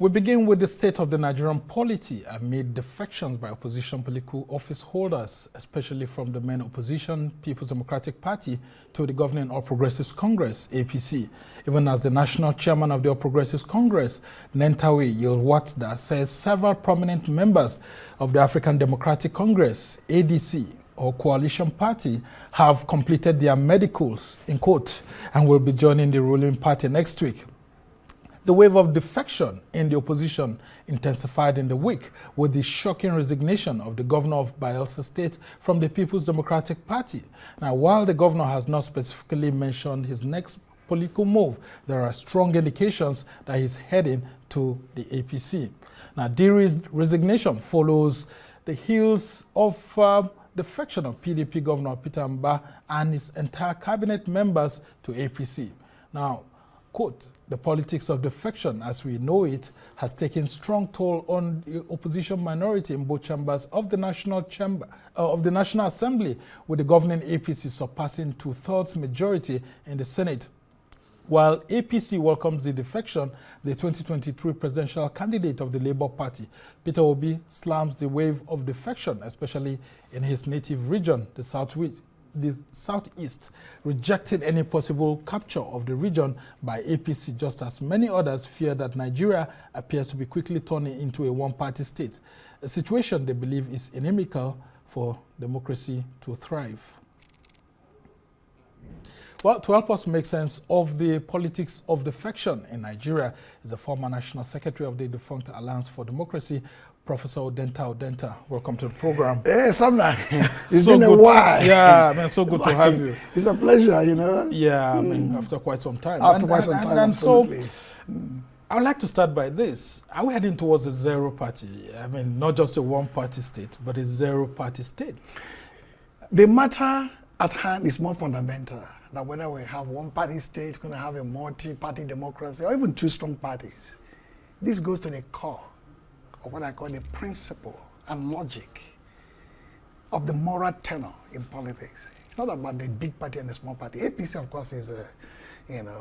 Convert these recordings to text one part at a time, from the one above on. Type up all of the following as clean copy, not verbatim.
We begin with the state of the Nigerian polity amid defections by opposition political office holders, especially from the main opposition People's Democratic Party to the governing All Progressives Congress, APC. Even as the national chairman of the All Progressives Congress, Nentawe Yilwatda, says several prominent members of the African Democratic Congress, ADC, or coalition party, have completed their medicals, in quote, and will be joining the ruling party next week. The wave of defection in the opposition intensified in the week with the shocking resignation of the governor of Bayelsa State from the People's Democratic Party. Now, while the governor has not specifically mentioned his next political move, there are strong indications that he's heading to the APC. Now, the resignation follows the heels of defection of PDP Governor Peter Mbah and his entire cabinet members to APC. Now, quote, the politics of defection as we know it has taken strong toll on the opposition minority in both chambers of the National Assembly, with the governing APC surpassing 2/3 majority in the Senate. While APC welcomes the defection, the 2023 presidential candidate of the Labour Party, Peter Obi, slams the wave of defection, especially in his native region, the Southeast, rejecting any possible capture of the region by APC, just as many others fear that Nigeria appears to be quickly turning into a one-party state, a situation they believe is inimical for democracy to thrive. Well, to help us make sense of the politics of defection in Nigeria is the former National Secretary of the defunct Alliance for Democracy, Professor Odenta Odenta. Welcome to the program. Hey, Samna. It's been a while. Yeah, I mean, so good to have you. It's a pleasure, you know. Yeah, I mean, after quite some time. After quite some time, absolutely. So, I would like to start by this. Are we heading towards a zero party? I mean, not just a one-party state, but a zero-party state. The matter at hand is more fundamental than whether we have one-party state, going to have a multi-party democracy, or even two strong parties. This goes to the core of what I call the principle and logic of the moral tenor in politics. It's not about the big party and the small party. APC, of course, is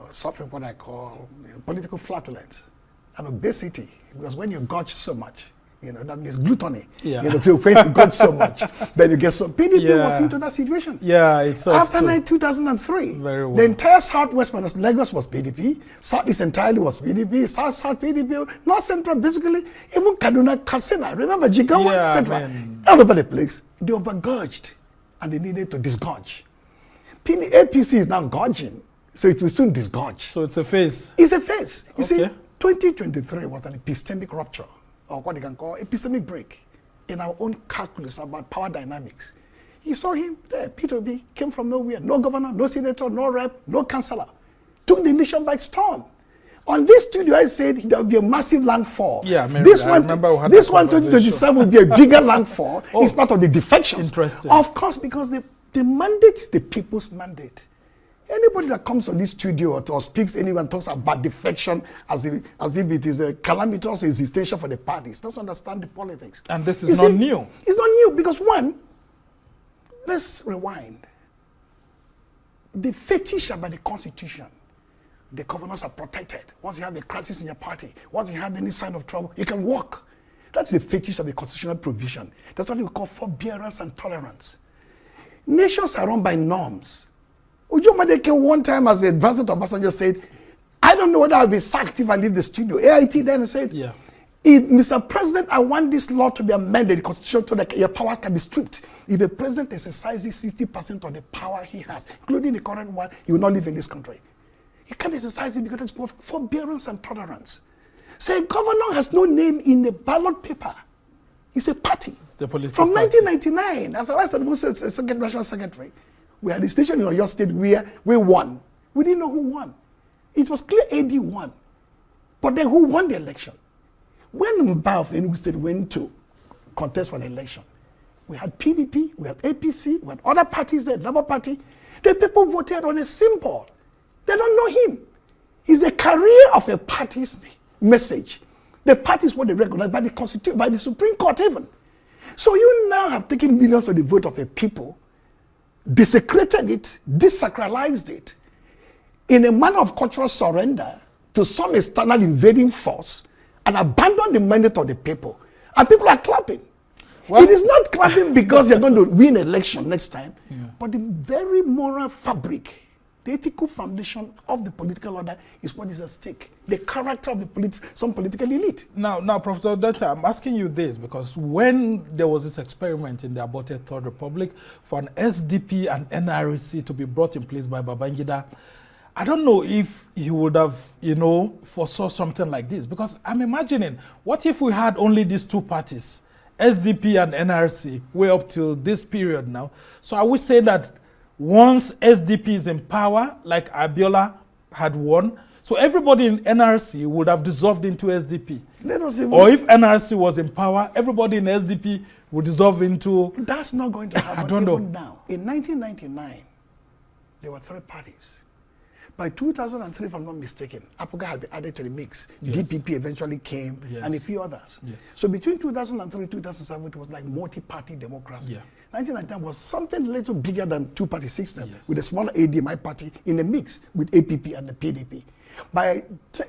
suffering what I call political flatulence and obesity, because when you gorge so much, that means gluttony. Yeah. So when you gorge so much, then you get so. PDP was into that situation. Yeah, it's after 2003. Very well. The entire Southwest, Lagos was PDP, Southeast entirely was PDP, South PDP, North Central basically, even Kaduna, Katsina. Remember Jigawa, Central, all over the place. They overgorged and they needed to disgorge. APC is now gorging, so it will soon disgorge. So it's a phase. It's a phase. You see, Okay. 2023 was an epistemic rupture, or what they can call epistemic break in our own calculus about power dynamics. You saw him there, Peter Obi came from nowhere, no governor, no senator, no rep, no councillor. Took the nation by storm. On this studio, I said there will be a massive landfall. Yeah, this one 2027 will be a bigger landfall. Oh, it's part of the defections. Interesting. Of course, because the mandate is the people's mandate. Anybody that comes to this studio or speaks, anyone talks about defection as if it is a calamitous existential for the parties, doesn't understand the politics. And this is not new. It's not new because one, let's rewind. The fetish about the Constitution, the governors are protected. Once you have a crisis in your party, once you have any sign of trouble, you can walk. That's the fetish of the constitutional provision. That's what we call forbearance and tolerance. Nations are run by norms. Ujo Madeke one time as the advisor to Obasanjo said, I don't know whether I'll be sacked if I leave the studio. AIT then said, yeah. Mr. President, I want this law to be amended, the constitution, so that your power can be stripped. If the president exercises 60% of the power he has, including the current one, he will not live in this country. He can't exercise it because it's both forbearance and tolerance. So a governor has no name in the ballot paper. It's a party. It's the political From party. 1999, as I said, second national secretary, we had a station in Oyo State where we won. We didn't know who won. It was clear AD won. But then who won the election? When Mbah of Enugu State went to contest for an election, we had PDP, we had APC, we had other parties there, Labour Party. The people voted on a symbol. They don't know him. He's the career of a party's message. The party is what they recognize by the Constitution, by the Supreme Court even. So you now have taken millions of the vote of a people, desecrated it, desacralized it, in a manner of cultural surrender to some external invading force, and abandon the mandate of the people. And people are clapping. Well, it is not clapping because you're going to win election next time, but the very moral fabric, the ethical foundation of the political order is what is at stake. The character of some political elite. Now, Professor Odetta, I'm asking you this because when there was this experiment in the aborted Third Republic for an SDP and NRC to be brought in place by Babangida, I don't know if he would have, foresaw something like this, because I'm imagining, what if we had only these two parties, SDP and NRC, way up till this period now? So are we saying that once SDP is in power, like Abiola had won, so everybody in NRC would have dissolved into SDP? Or if NRC was in power, everybody in SDP would dissolve into... That's not going to happen. I don't know. Now. In 1999, there were 3 parties. By 2003, if I'm not mistaken, APOGA had been added to the mix. Yes. DPP eventually came, and a few others. Yes. So between 2003 and 2007, it was like multi-party democracy. 1999 was something a little bigger than two-party system, with a smaller AD, my party, in the mix with APP and the PDP. By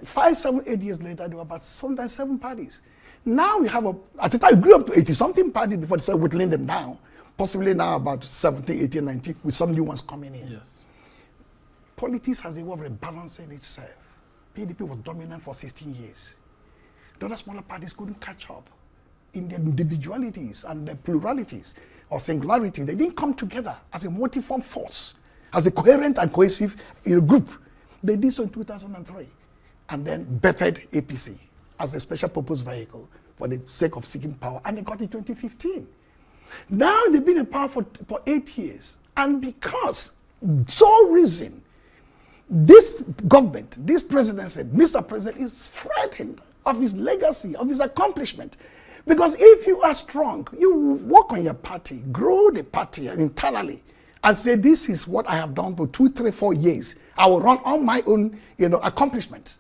5, 7, 8 years later, there were about sometimes 7 parties. Now we have at the time, we grew up to 80-something parties before they started whittling them down. Possibly now about 70, 80, 90, with some new ones coming in. Yes. Politics has a way of rebalancing itself. PDP was dominant for 16 years. The other smaller parties couldn't catch up in their individualities and their pluralities or singularity. They didn't come together as a multiform force, as a coherent and cohesive group. They did so in 2003 and then bettered APC as a special purpose vehicle for the sake of seeking power, and they got it in 2015. Now they've been in power for 8 years, and because so reason, this government, this presidency, Mr. President is frightened of his legacy, of his accomplishment. Because if you are strong, you work on your party, grow the party internally, and say, this is what I have done for 2, 3, 4 years. I will run on my own accomplishments.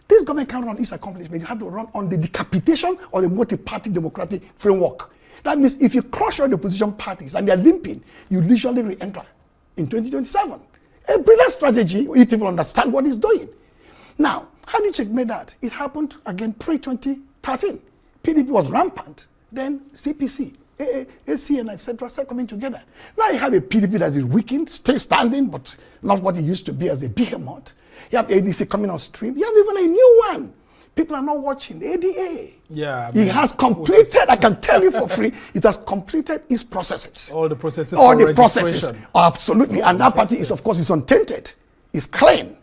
This government can't run its accomplishment. You have to run on the decapitation of the multi-party democratic framework. That means if you crush all the opposition parties and they are limping, you usually re-enter in 2027. A brilliant strategy if people understand what it's doing. Now, how do you checkmate that? It happened again pre-2013. PDP was rampant. Then CPC, ACN, etc. started coming together. Now you have a PDP that is weakened, still standing, but not what it used to be as a behemoth. You have ADC coming on stream. You have even a new one. People are not watching. ADA. Yeah. It has completed, I can tell you for free, it has completed its processes. All the processes. All the processes. Absolutely. And that party is, of course, is untainted. It's clean.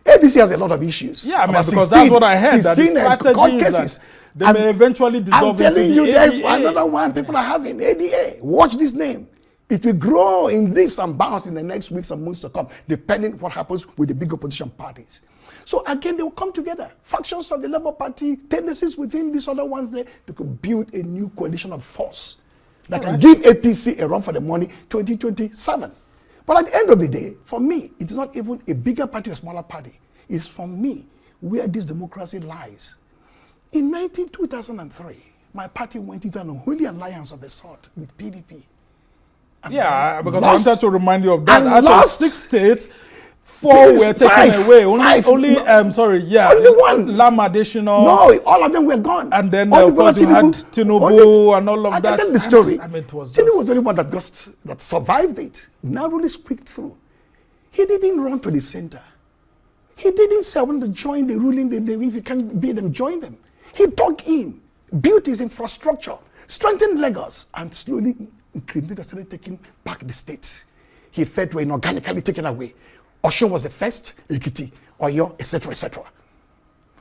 ADC has a lot of issues. Yeah, I mean, because that's what I heard. 16 that the court cases. They may eventually dissolve I'm telling into you, the there's ADA. another one people are having. ADA. Watch this name. It will grow in leaps and bounds in the next weeks and months to come, depending what happens with the big opposition parties. So again, they will come together. Factions of the Labour Party, tendencies within these other ones there, they could build a new coalition of force that can give APC a run for the money 2027. But at the end of the day, for me, it's not even a bigger party or smaller party. It's for me where this democracy lies. In 2003, my party went into an unholy alliance of a sort with PDP. Yeah, because I wanted to remind you of that. Out of 6 states, 4 were taken away. Only Only one. Lam additional. No, all of them were gone. And then, of course, you had Tinubu and all of that. I can tell the story. I mean, it was Tinubu was the only one that survived it. Narrowly squeaked through. He didn't run to the center. He didn't say, I want to join the ruling, if you can't beat them, join them. He dug in, built his infrastructure, strengthened Lagos, and slowly started taking back the states. He felt were inorganically taken away. Osun was the first, Ekiti, Oyo, etc., etc.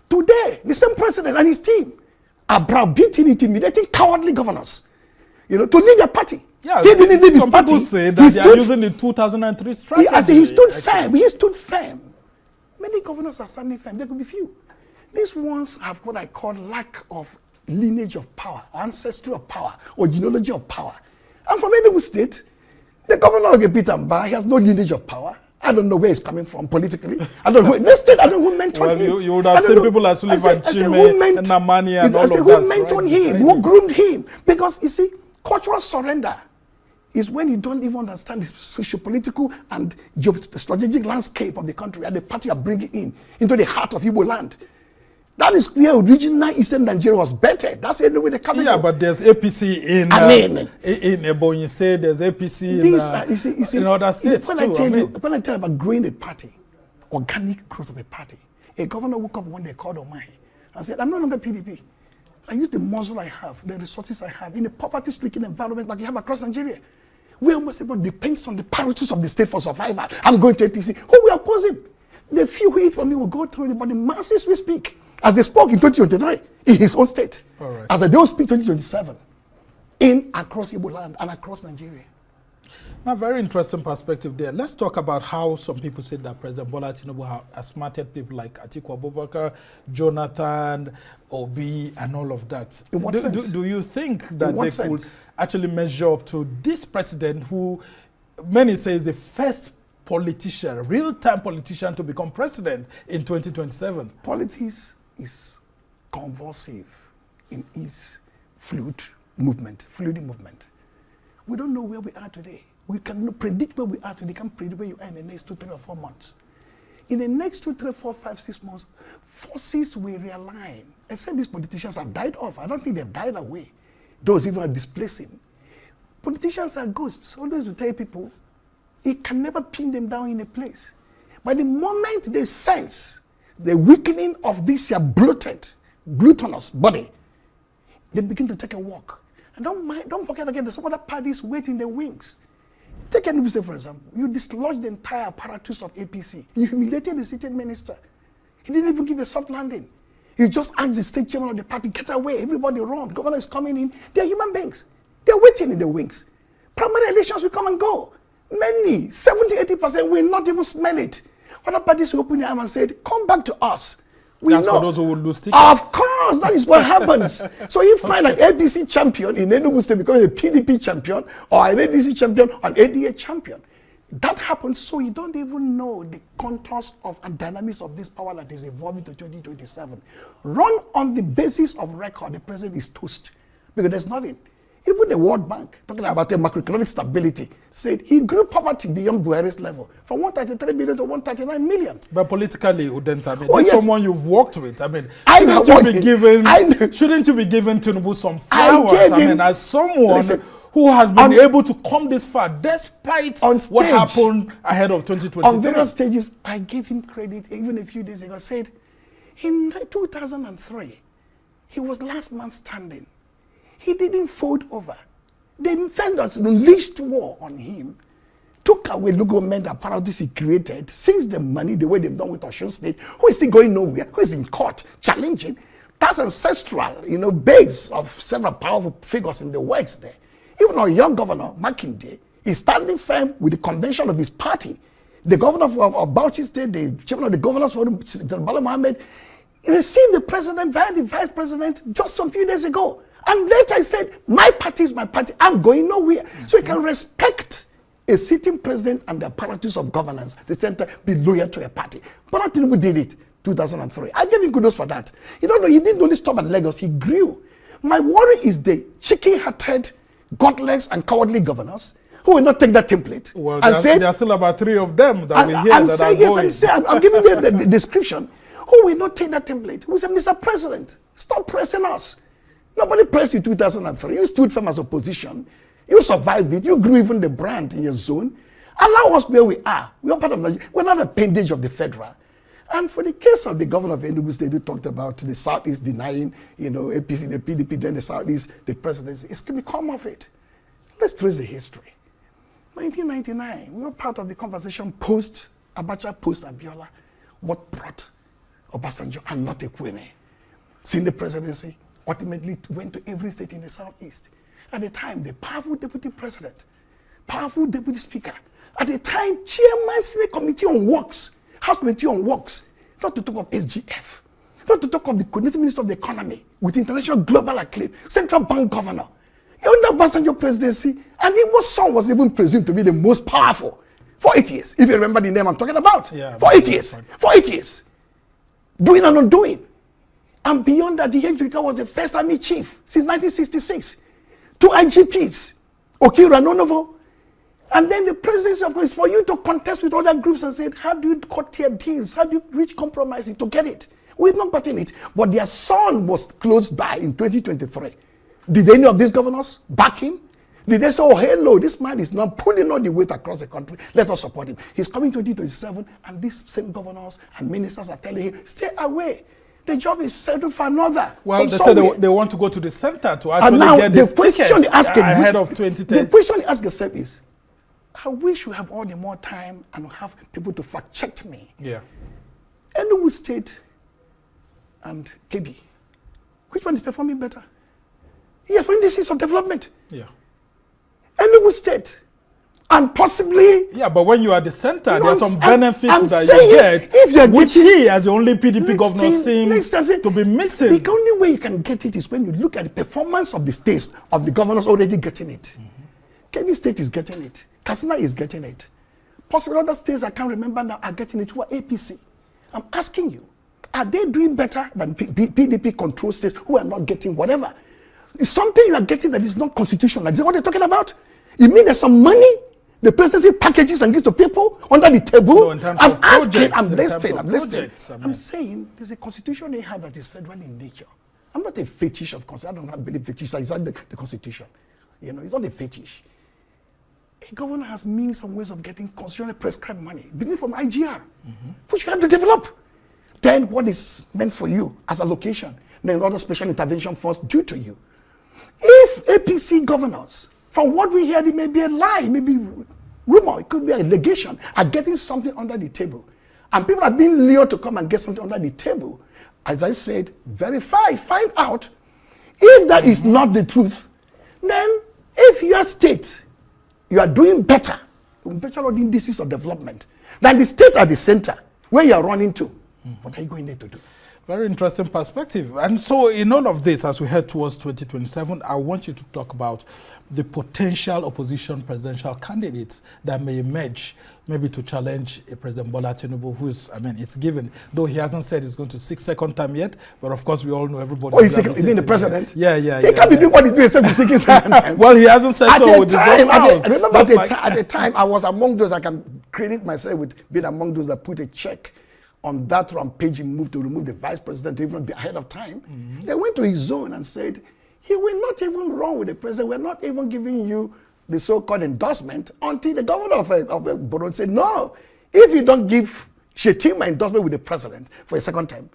Today, the same president and his team are browbeating, intimidating, cowardly governors, to leave their party. Yeah, he didn't leave his party. Some people say that they are using the 2003 strategy. He stood firm. He stood firm. Many governors are standing firm. There could be few. These ones have what I call lack of lineage of power, ancestry of power, or genealogy of power. I'm from Enugu State. The governor of Peter Mba, he has no lineage of power. I don't know where he's coming from politically. I don't know. In this state, I don't know who mentored him. You would have seen people like Sullivan Chime and Namani and all of that. Who mentored him? Who groomed him? Because, you see, cultural surrender is when you don't even understand the socio-political and strategic landscape of the country and the party you are bringing into the heart of Igbo land. That is clear. Original Eastern Nigeria was better. That's the way the capital. Yeah, but there's APC in Ebonyi State. There's APC in other states when too. When I tell you about growing a party, organic growth of a party, a governor woke up one day, called on mine, and said, "I'm no longer PDP. I use the muscle I have, the resources I have in a poverty-stricken environment like you have across Nigeria, where almost everybody depends on the apparatus of the state for survival. I'm going to APC. Who will oppose him? The few who eat from me will go through it, but the masses will speak." As they spoke in 2023 in his own state, as they don't speak 2027 in across Igbo land and across Nigeria. Now, very interesting perspective there. Let's talk about how some people say that President Bola Tinubu has smarted people like Atiku Abubakar, Jonathan, Obi, and all of that. In what sense? Do you think that they sense? could actually measure up to this president who many say is the first politician, real-time politician to become president in 2027? Politics is convulsive in its fluid movement. We don't know where we are today. We cannot predict where we are today. We can predict where you are in the next 2, 3, or 4 months. In the next 2, 3, 4, 5, 6 months, forces will realign. Except these politicians have died off. I don't think they've died away. Those even are displacing. Politicians are ghosts. Always to tell people, it can never pin them down in a place. But the moment they sense the weakening of this glutinous body, they begin to take a walk. And don't forget again, there's some other parties waiting in the wings. Take NWC, for example. You dislodged the entire apparatus of APC. You humiliated the sitting minister. He didn't even give a soft landing. You just asked the state chairman of the party, get away, everybody run. Governor is coming in. They're human beings. They're waiting in the wings. Primary elections will come and go. Many, 70-80% will not even smell it. Other parties will open their arms and say, come back to us. We That's know. for those who will lose tickets. Of course, that is what happens. So you find an ABC champion in Enugu State becomes a PDP champion, or an ADC champion, or an ADA champion. That happens, so you don't even know the contours of and dynamics of this power that is evolving to 2027. Run on the basis of record, the president is toast, because there's nothing. Even the World Bank, talking about the macroeconomic stability, said he grew poverty beyond Buhari's level, from 133 billion to 139 million. But politically, Udenta, I mean, Oh, this yes. someone you've worked with. I mean, shouldn't you be giving Tinubu some flowers? I mean, as someone who has been able to come this far, despite what happened ahead of 2023. On various stages, I gave him credit. Even a few days ago, I said, in 2003, he was last man standing. He didn't fold over. The defenders unleashed war on him, took away local government apparatus he created, seized the money the way they've done with Osun State, who is still going nowhere, who is in court challenging. That's ancestral, base of several powerful figures in the West there. Even our young governor, Makinde, is standing firm with the convention of his party. The governor of Bauchi State, the chairman of the governors forum, Bala Mohammed, he received the president via the vice president just a few days ago. And later I said, my party is my party, I'm going nowhere. So you can respect a sitting president and the apparatus of governance, the center, be loyal to a party. But Tinubu did it 2003. I gave him kudos for that. He didn't only stop at Lagos, he grew. My worry is the chicken-hearted, godless and cowardly governors who will not take that template. Well, there are still about 3 of them that we hear I'm giving them the description. Who will not take that template? Who said, Mr. President, stop pressing us. Nobody pressed you in 2003. You stood firm as opposition. You survived it. You grew even the brand in your zone. Allow us where we are. We are part of Nigeria. We're not an appendage of the federal. And for the case of the governor of Enugu State, who talked about the Southeast denying, APC, the PDP, then the Southeast, the presidency, it's going to come of it. Let's trace the history. 1999, we were part of the conversation post-Abacha, post-Abiola. What brought Obasanjo and not Ekweme? Seeing the presidency, ultimately went to every state in the Southeast. At the time, the powerful deputy president, powerful deputy speaker, at the time, chairman, Senate Committee on Works, House Committee on Works, not to talk of SGF, not to talk of the coordinating minister of the economy with international global acclaim, central bank governor. Under Obasanjo presidency, and Igbo's son was even presumed to be the most powerful for 8 years, if you remember the name I'm talking about. Yeah, for 8 years. For 8 years. Doing and undoing. And beyond that, the Ejirika was the first army chief since 1966. 2 IGPs, Okiro and Onovo. And then the presidency, of course, for you to contest with other groups and say, how do you cut your deals? How do you reach compromises to get it? We've not gotten it. But their son was close by in 2023. Did any of these governors back him? Did they say, oh, hello, this man is not pulling all the weight across the country. Let us support him. He's coming 2027, and these same governors and ministers are telling him, stay away. The job is settled for another. Well, they said they want to go to the center to actually now get this ticket ahead of 2010. The question you ask yourself is, I wish we have all the more time and have people to fact check me. Yeah. Enugu State and KB, which one is performing better? Yes, when this is of development. Yeah. Enugu State. And possibly... Yeah, but when you are the center, You know, there are some I'm benefits that saying, you get, if you're which getting- he, as the only PDP governor, seems to be missing. The only way you can get it is when you look at the performance of the states, of the governors already getting it. Kebbi State is getting it. Katsina is getting it. Possibly other states I can't remember now are getting it who are APC. I'm asking you, are they doing better than PDP control states who are not getting whatever? It's something you are getting that is not constitutional. Is that what they're talking about? You mean there's some money the presidency packages and gives to people under the table? No, in terms I'm of asking, projects, I'm in listening, terms I'm of listening. projects, I mean. I'm saying there's a constitution they have that is federal in nature. I'm not a fetish of constitution. I don't believe fetish. It's not the constitution. You know, it's not a fetish. A governor has means and ways of getting constitutionally prescribed money, beginning from IGR, which you have to develop. Then what is meant for you as allocation, then other special intervention funds due to you. If APC governors, from what we hear, it may be a lie, it may be rumor, it could be a allegation, are getting something under the table. And people are being lured to come and get something under the table. As I said, verify, find out. If that is not the truth, then if your state, you are doing better in virtual indices of development than the state at the center where you are running to, what are you going there to do? Very interesting perspective. And so in all of this, as we head towards 2027, I want you to talk about the potential opposition presidential candidates that may emerge, maybe to challenge a President Bola Tinubu, who's, I mean, it's given, though he hasn't said he's going to seek second time yet, but of course we all know everybody. Oh, he's seeking, you mean the president? Yeah. He can't be doing what he's doing except he's seeking second time. Well, he hasn't said so with his own mouth. I remember That's at the time, I was among those, I can credit myself with being among those that put a check on that rampage move to remove the vice president even be ahead of time. They went to his zone and said, he will not even run with the president. We're not even giving you the so-called endorsement until the governor of Borno said, no, if you don't give Shetima endorsement with the president for a second time,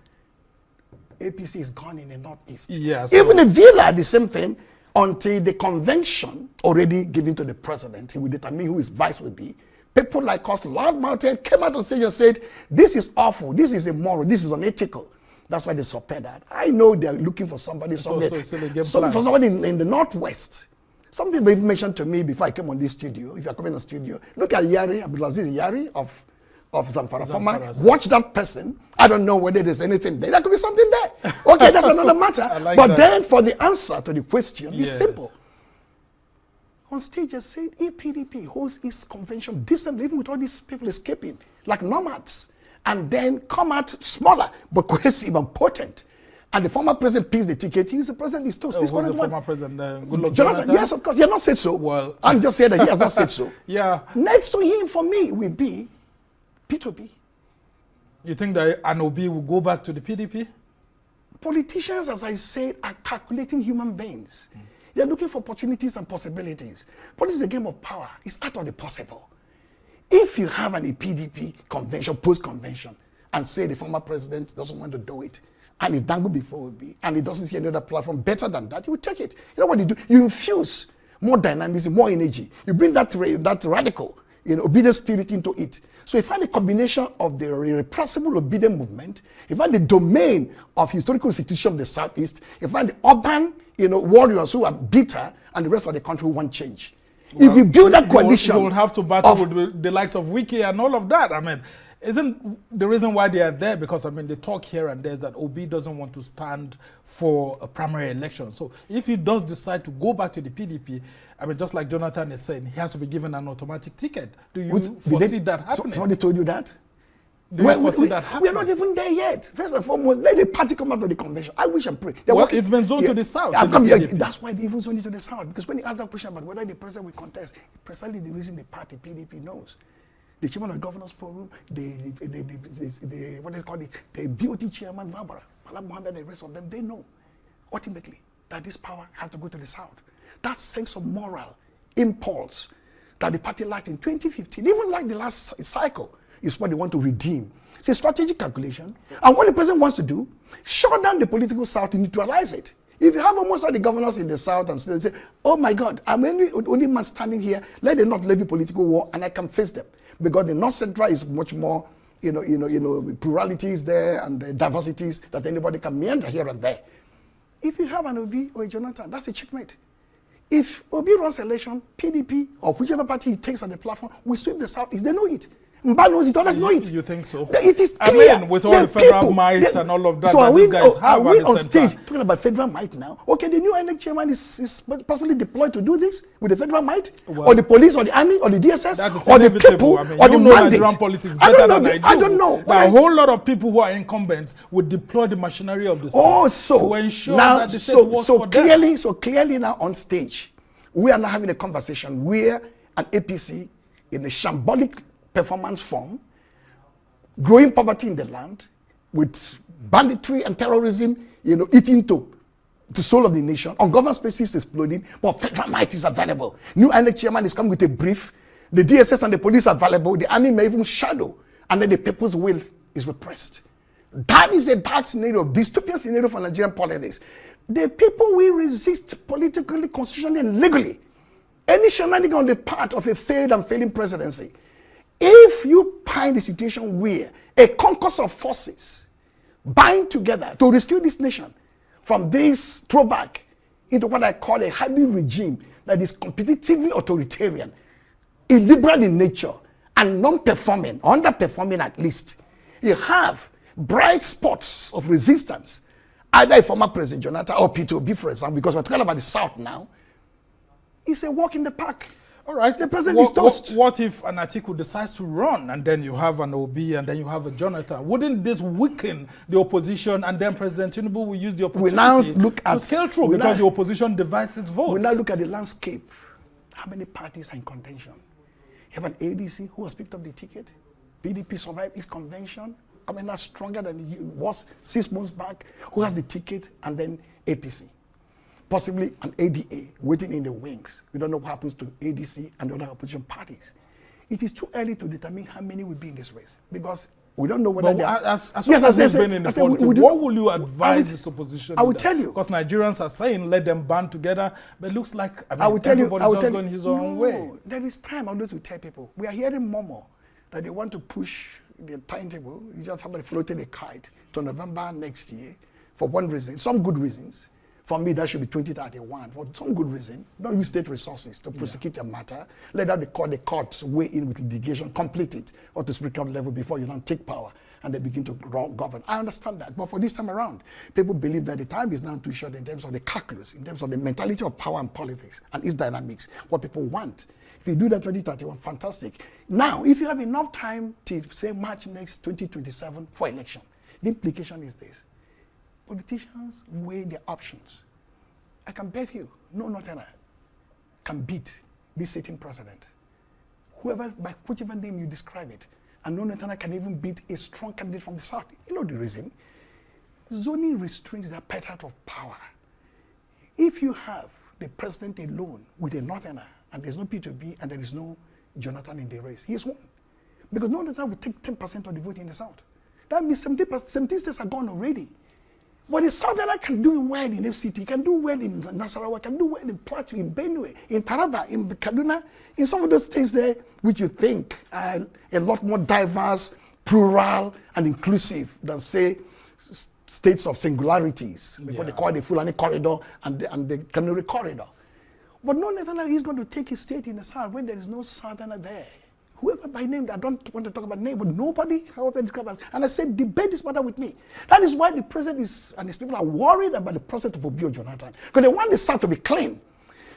APC is gone in the Northeast. Yes. Even the Villa, the same thing, until the convention already given to the president, he will determine who his vice will be. People like us, loud-mouthed, came out on stage and said, this is awful, this is immoral, this is unethical. That's why they support that. I know they're looking for somebody somewhere, for somebody in the Northwest. Some people even mentioned to me before I came on this studio, if you're coming on the studio, look at Yari, Abdulaziz Yari of Zamfara. Watch that person. I don't know whether there's anything there. There could be something there. Okay, that's another matter. But then for the answer to the question, it's simple. On stage, I said, if PDP holds its convention decently, even with all these people escaping, like nomads, and then come out smaller, but cohesive and potent, and the former president picks the ticket, he's the president, he's toast. Who's the former president? Goodluck Jonathan? Yes, of course. He has not said so. Well, I'm just saying that he has not said so. Yeah. Next to him, for me, will be P2B. You think that an OB will go back to the PDP? Politicians, as I said, are calculating human beings. They're looking for opportunities and possibilities. Politics is a game of power. It's out of the possible. If you have an PDP convention, post-convention, and say the former president doesn't want to do it, and it's dangled before it be, and he doesn't see any other platform better than that, you will take it. You know what you do? You infuse more dynamism, more energy. You bring that radical, obedient spirit into it. So if I had a combination of the irrepressible obedient movement, if I had the domain of historical institutions of the Southeast, if I had the urban, warriors who are bitter, and the rest of the country who want change. Well, if you build that coalition, you will have to battle with the likes of Wiki and all of that. I mean, isn't the reason why they are there because, I mean, they talk here and there is that OB doesn't want to stand for a primary election. So if he does decide to go back to the PDP, I mean, just like Jonathan is saying, he has to be given an automatic ticket. Do you foresee that happening? Somebody told you that? Do you foresee that happening? We're not even there yet. First and foremost, let the party come out of the convention. I wish and pray. It's been zoned to the south. That's why they even zoned it to the south. Because when you ask that question about whether the president will contest, precisely the reason the party, PDP, knows the chairman of the Governors Forum, what they call it, the BOT chairman, Barbara, Malam Mohammed, and the rest of them, they know ultimately that this power has to go to the South. That sense of moral impulse that the party lacked in 2015, even like the last cycle, is what they want to redeem. It's a strategic calculation. And what the president wants to do, shut down the political South and neutralize it. If you have almost all the governors in the South and still say, oh my God, I'm only man standing here, let them not levy political war and I can face them. Because the North Central is much more, pluralities there and the diversities that anybody can meander here and there. If you have an Obi or a Jonathan, that's a checkmate. If Obi runs election, PDP or whichever party he takes on the platform, we sweep the South. They know it. Mba knows it, others know it. You think so? It is clear. I mean, with all the federal might and all of that, so that these guys have are we at the on center. stage talking about federal might now? Okay, the new INEC chairman is possibly deployed to do this with the federal might, or the police, or the army, or the DSS, or the people, I mean, or the mandate. Nigerian politics better than I do. I don't know. Now, a whole lot of people who are incumbents would deploy the machinery of the state to ensure that the state works for them. So clearly now on stage, we are now having a conversation where an APC in a shambolic performance form, growing poverty in the land, with banditry and terrorism, eating to the soul of the nation, ungoverned spaces exploding, but federal might is available. New INEC chairman is coming with a brief. The DSS and the police are available. The army may even shadow, and then the people's will is repressed. That is a dark scenario, dystopian scenario for Nigerian politics. The people will resist politically, constitutionally, and legally any shenanigan on the part of a failed and failing presidency. If you find a situation where a concourse of forces bind together to rescue this nation from this throwback into what I call a hybrid regime that is competitively authoritarian, illiberal in nature, and non-performing, underperforming at least, you have bright spots of resistance, either a former President Jonathan or Peter Obi, for example, because we're talking about the South now. It's a walk in the park. All right. The president is toast. What if an Atiku decides to run and then you have an Obi and then you have a Jonathan? Wouldn't this weaken the opposition and then President Tinubu will use the opportunity to scale through because the opposition divides its votes? We now look at the landscape. How many parties are in contention? You have an ADC who has picked up the ticket. PDP survived its convention. I mean, that's stronger than it was 6 months back. Who has the ticket? And then APC. Possibly an ADA waiting in the wings. We don't know what happens to ADC and the other opposition parties. It is too early to determine how many will be in this race because we don't know whether they are. As been in the politics, what will you advise this opposition? I will tell you. Because Nigerians are saying let them band together, but it looks like everybody's just going his own way. There is time. I always will tell people. We are hearing murmur that they want to push the timetable. You just somebody floated a kite to November next year for one reason, some good reasons. For me, that should be 2031 for some good reason. Don't use state resources to prosecute a matter. Let out the courts weigh in with litigation, complete it or to Supreme Court level before you don't take power and they begin to govern. I understand that. But for this time around, people believe that the time is now too short in terms of the calculus, in terms of the mentality of power and politics and its dynamics, what people want. If you do that 2031, fantastic. Now, if you have enough time to say March next 2027 for election, the implication is this. Politicians weigh their options. I can bet you, no Northerner can beat this sitting president. Whoever, by whichever name you describe it, and no Northerner can even beat a strong candidate from the South. You know the reason? Zoning restrains the appetite of power. If you have the president alone with a Northerner, and there's no P2B, and there is no Jonathan in the race, he is won. Because no Northerner will take 10% of the vote in the South. That means 17 states are gone already. But the Southerner can do well in FCT, can do well in Nasarawa, can do well in Plateau, in Benue, in Taraba, in Kaduna, in some of those states there, which you think are a lot more diverse, plural, and inclusive than, say, states of singularities. What they call the Fulani Corridor and the Kanuri Corridor. But no Northerner is going to take his state in the South when there is no Southerner there. Whoever by name, I don't want to talk about name, but nobody, however described. And I said, debate this matter with me. That is why the president and his people are worried about the prospect of Obi or Jonathan. Because they want the South to be clean.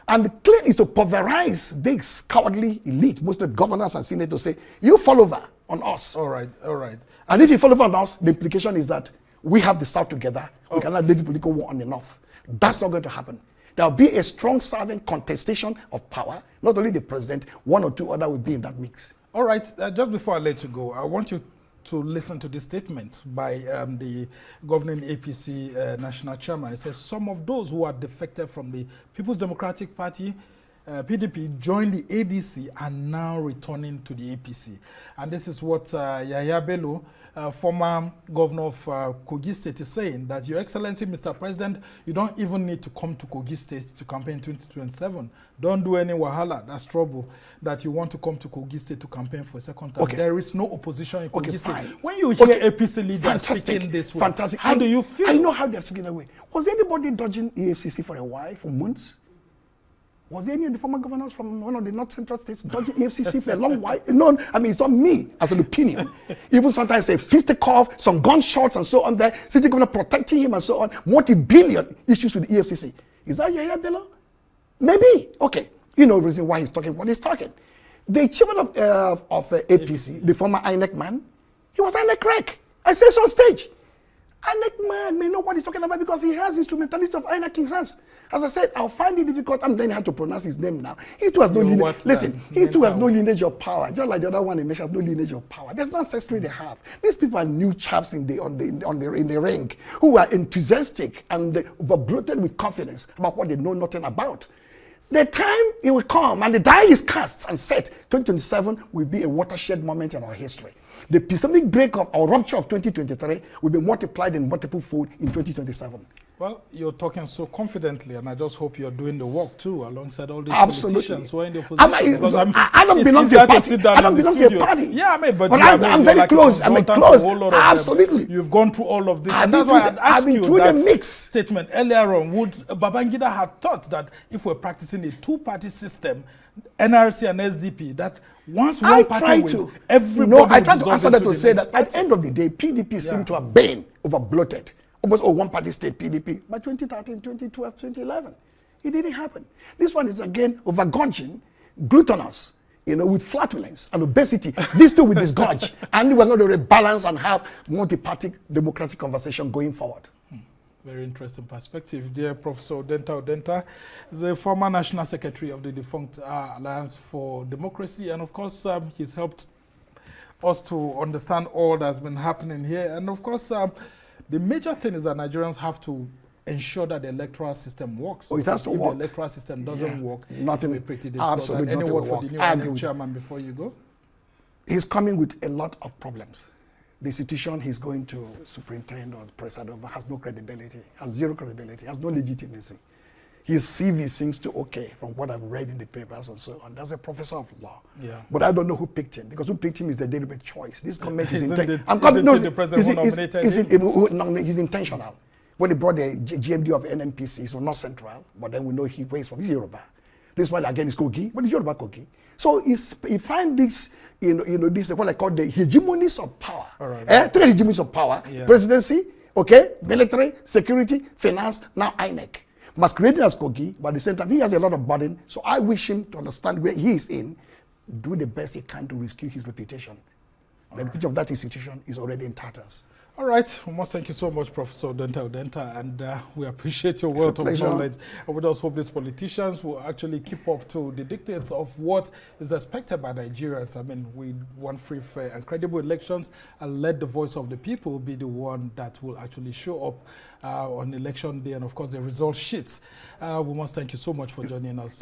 And the clean is to pulverize this cowardly elite, most of the governors and senators say, you fall over on us. All right, all right. And if you fall over on us, the implication is that we have the South together. We cannot live a political war on the North. That's not going to happen. There will be a strong Southern contestation of power. Not only the president, one or two other will be in that mix. All right, just before I let you go, I want you to listen to this statement by the governing APC national chairman. It says some of those who are defected from the People's Democratic Party, PDP, joined the ADC and now returning to the APC. And this is what Yahaya Bello, former governor of Kogi State, is saying, that Your Excellency, Mr. President, you don't even need to come to Kogi State to campaign 2027. Don't do any wahala, that's trouble, that you want to come to Kogi State to campaign for a second time. Okay. There is no opposition in Kogi State. Fine. When you hear APC leaders speaking this way, fantastic. how do you feel? I know how they're speaking that way. Was anybody dodging EFCC for a while, for months? Was there any of the former governors from one of the North Central states dodging EFCC for a long while? No, I mean, it's not me as an opinion. Even sometimes a fisticuff, some gunshots and so on there, city governor protecting him and so on, multi-billion issues with the EFCC. Is that Yahaya Bello? Maybe. Okay. You know the reason why he's talking what he's talking. The chairman of APC, the former INEC man, he was INEC rec. I say so on stage. INEC man may know what he's talking about because he has instrumentalist of INEC in his hands. As I said, I'll find it difficult. I'm learning how to pronounce his name now. He too has no lineage. Listen, he too has no lineage of power. Just like the other one, he has no lineage of power. There's no ancestry they have. These people are new chaps in the ring who are enthusiastic and overbloated with confidence about what they know nothing about. The time it will come and the die is cast and set, 2027 will be a watershed moment in our history. The epistemic breakup or rupture of 2023 will be multiplied in multiple fold in 2027. Well, you're talking so confidently, and I just hope you're doing the work too, alongside all these politicians who are in the opposition. I don't belong to a party. I don't belong to a party. Yeah, I mean, but I'm very close. I'm close. Absolutely. You've gone through all of this, and that's why I asked you that statement earlier on. Would Babangida have thought that if we're practicing a two-party system, NRC and SDP, that once one party wins, everybody No, I try to answer that to say that at the end of the day, PDP seemed to have been over-bloated. Almost a one-party state PDP by 2013, 2012, 2011. It didn't happen. This one is again overgorging, gluttonous, with flatulence and obesity. These two will disgorge, and we're going to rebalance and have multi-party democratic conversation going forward. Very interesting perspective. Dear Professor Odenta Odenta is the former National Secretary of the defunct Alliance for Democracy, and of course he's helped us to understand all that's been happening here. And of course, the major thing is that Nigerians have to ensure that the electoral system works. Oh, it has to work. If the electoral system doesn't work, nothing will be pretty difficult. Absolutely Any nothing word will for work. the new INEC chairman before you go? He's coming with a lot of problems. The institution he's going to superintend or preside over has no credibility, has zero credibility, has no legitimacy. His CV seems to okay from what I've read in the papers and so on. That's a professor of law. Yeah. But I don't know who picked him, because who picked him is the deliberate choice. This government is he's intentional. When he brought the GMD of NNPC, he's not central, but then we know he waits from Yoruba. This one again is Kogi, but it's Yoruba Kogi. So he find this, this is what I call the hegemonies of power. Right. Three hegemonies of power: presidency, military, security, finance, now INEC. Masquerading as Kogi, but at the same time, he has a lot of burden. So I wish him to understand where he is in, do the best he can to rescue his reputation. The reputation of that institution is already in tatters. All right. We must thank you so much, Professor Odenta Odenta, and we appreciate your wealth of knowledge. And we just hope these politicians will actually keep up to the dictates of what is expected by Nigerians. I mean, we want free, fair, and credible elections, and let the voice of the people be the one that will actually show up on election day, and of course the result sheets. We must thank you so much for joining us.